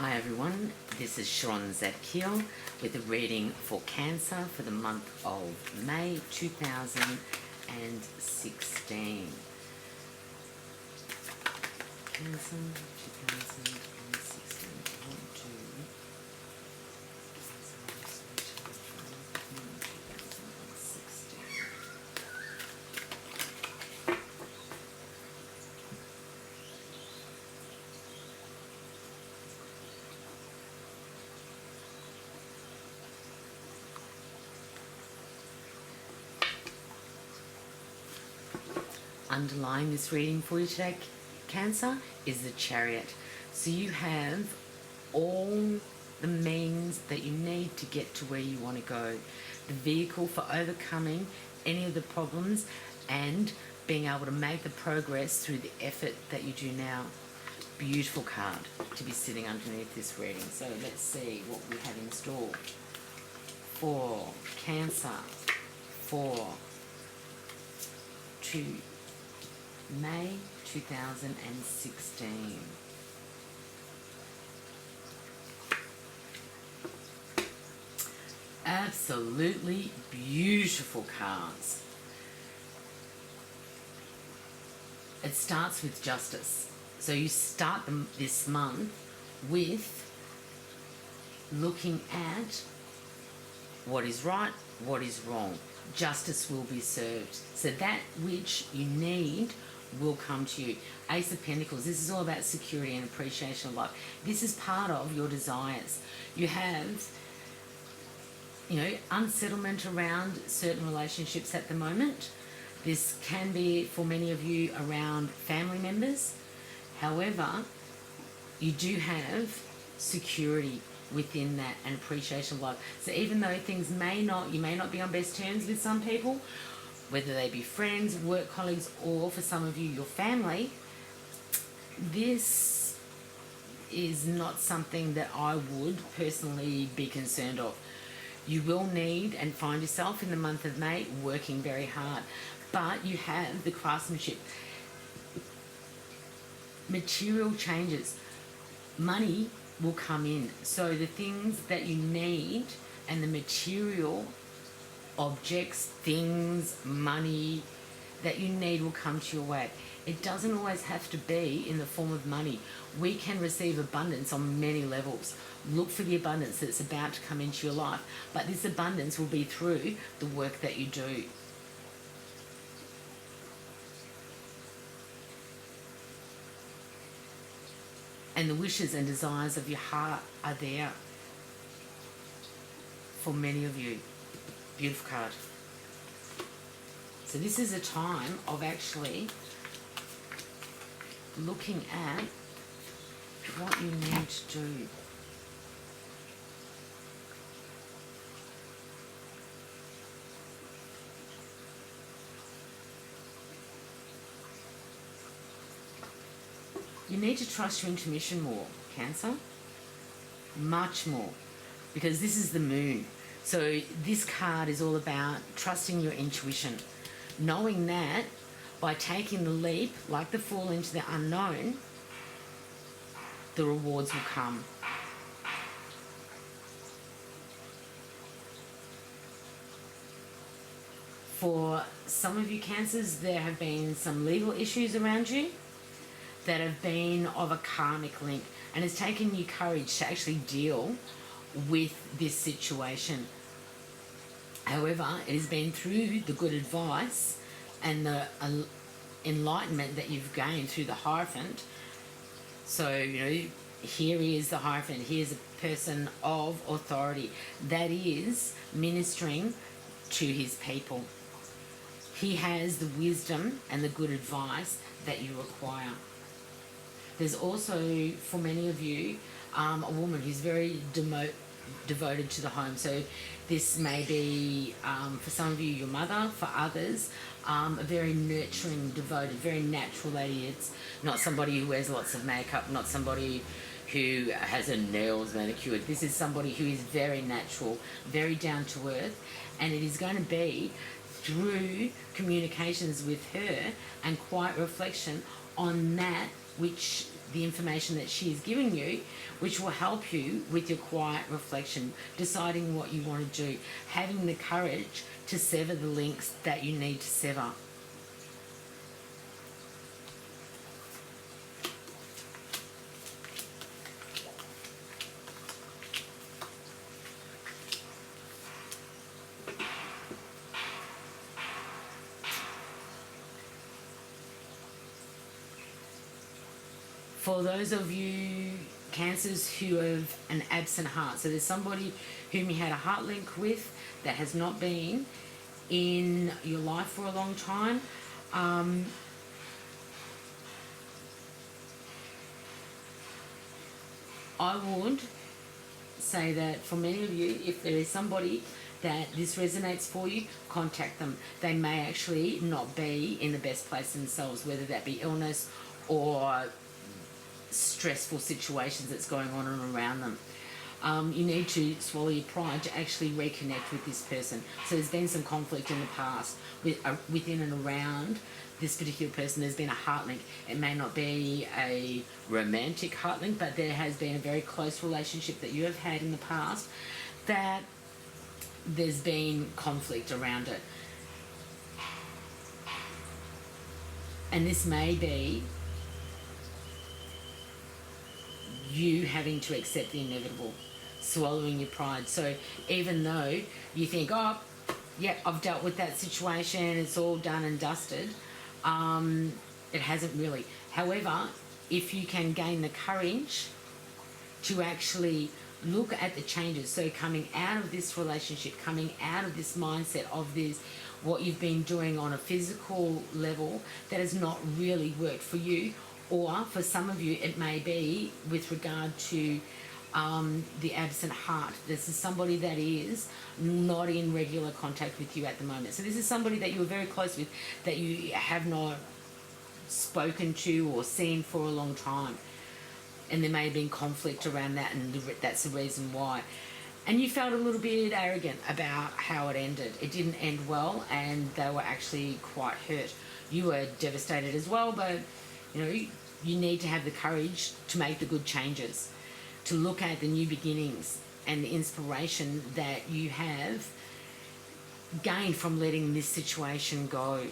Hi everyone, this is Sharon Zadkiel with a reading for Cancer for the month of May 2016. Cancer 2016. Underlying this reading for you today, Cancer, is the Chariot. So you have all the means that you need to get to where you want to go. The vehicle for overcoming any of the problems and being able to make the progress through the effort that you do now. Beautiful card to be sitting underneath this reading. So let's see what we have in store for Cancer for May 2016. Absolutely beautiful cards. It starts with justice. So you start this month with looking at what is right, what is wrong. Justice will be served. So that which you need will come to you. Ace of Pentacles, this is all about security and appreciation of life. This is part of your desires. You have, unsettlement around certain relationships at the moment. This can be, for many of you, around family members. However, you do have security within that and appreciation of life. So even though you may not be on best terms with some people, whether they be friends, work colleagues, or for some of you, your family, this is not something that I would personally be concerned of. You will need and find yourself in the month of May working very hard, but you have the craftsmanship. Material changes. Money will come in. So the things that you need and the material objects, things, money that you need will come to your way. It doesn't always have to be in the form of money. We can receive abundance on many levels. Look for the abundance that's about to come into your life, but this abundance will be through the work that you do. And the wishes and desires of your heart are there for many of you. Beautiful card. So this is a time of actually looking at what you need to do. You need to trust your intuition more, Cancer. Much more. Because this is the moon. So this card is all about trusting your intuition. Knowing that by taking the leap, like the fall into the unknown, the rewards will come. For some of you Cancers, there have been some legal issues around you that have been of a karmic link, and it's taken you courage to actually deal with this situation. However, it has been through the good advice and the enlightenment that you've gained through the Hierophant. So, here is the Hierophant. Here's a person of authority that is ministering to his people. He has the wisdom and the good advice that you require. There's also, for many of you, a woman who's very devoted to the home. So this may be, for some of you, your mother. For others, a very nurturing, devoted, very natural lady. It's not somebody who wears lots of makeup, not somebody who has her nails manicured. This is somebody who is very natural, very down to earth, and it is going to be through communications with her and quiet reflection on that which the information that she is giving you, which will help you with your quiet reflection, deciding what you want to do, having the courage to sever the links that you need to sever. For those of you Cancers who have an absent heart, so there's somebody whom you had a heart link with that has not been in your life for a long time. I would say that for many of you, if there is somebody that this resonates for you, contact them. They may actually not be in the best place themselves, whether that be illness or stressful situations that's going on and around them. You need to swallow your pride to actually reconnect with this person. So there's been some conflict in the past within and around this particular person. There's been a heart link. It may not be a romantic heart link, but there has been a very close relationship that you have had in the past that there's been conflict around it. And this may be you having to accept the inevitable, swallowing your pride. So even though you think, oh, yeah, I've dealt with that situation, it's all done and dusted, it hasn't really. However, if you can gain the courage to actually look at the changes, so coming out of this relationship, coming out of this mindset of this, what you've been doing on a physical level that has not really worked for you, or for some of you it may be with regard to the absent heart. This is somebody that is not in regular contact with you at the moment. So this is somebody that you were very close with that you have not spoken to or seen for a long time. And there may have been conflict around that, and that's the reason why. And you felt a little bit arrogant about how it ended. It didn't end well, and they were actually quite hurt. You were devastated as well, but you know, you need to have the courage to make the good changes, to look at the new beginnings and the inspiration that you have gained from letting this situation go.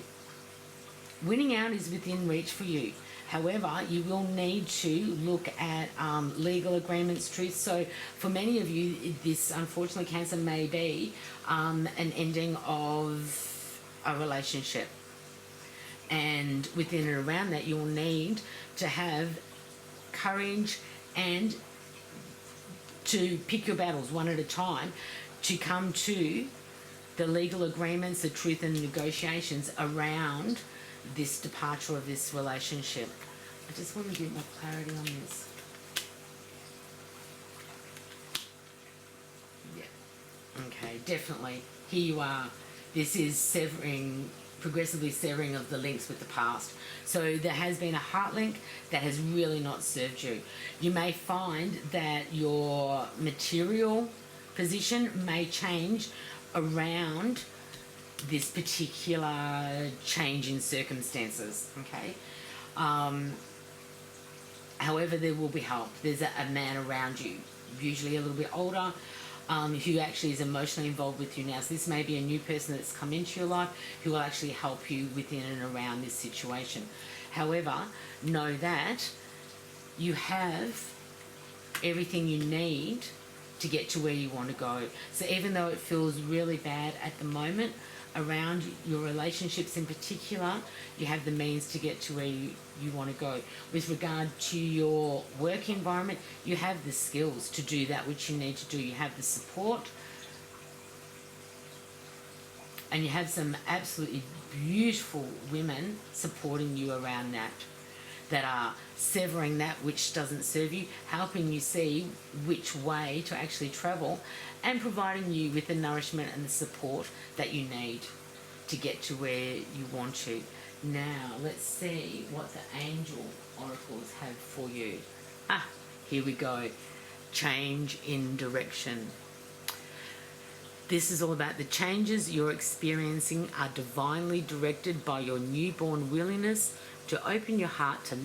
Winning out is within reach for you. However, you will need to look at legal agreements, truth. So for many of you, this unfortunately Cancer may be an ending of a relationship. And within and around that, you'll need to have courage and to pick your battles one at a time to come to the legal agreements, the truth and negotiations around this departure of this relationship. I just want to get more clarity on this. Yeah. Okay, definitely. Here you are. This is progressively severing of the links with the past. So there has been a heart link that has really not served you. You may find that your material position may change around this particular change in circumstances, okay? However, there will be help. There's a man around you, usually a little bit older, who actually is emotionally involved with you now. So this may be a new person that's come into your life who will actually help you within and around this situation. However, know that you have everything you need to get to where you want to go. So even though it feels really bad at the moment around your relationships in particular, you have the means to get to where you want to go. With regard to your work environment, you have the skills to do that which you need to do. You have the support, and you have some absolutely beautiful women supporting you around that are severing that which doesn't serve you, helping you see which way to actually travel, and providing you with the nourishment and the support that you need to get to where you want to. Now, let's see what the angel oracles have for you. Here we go. Change in direction. This is all about the changes you're experiencing are divinely directed by your newborn willingness to open your heart to love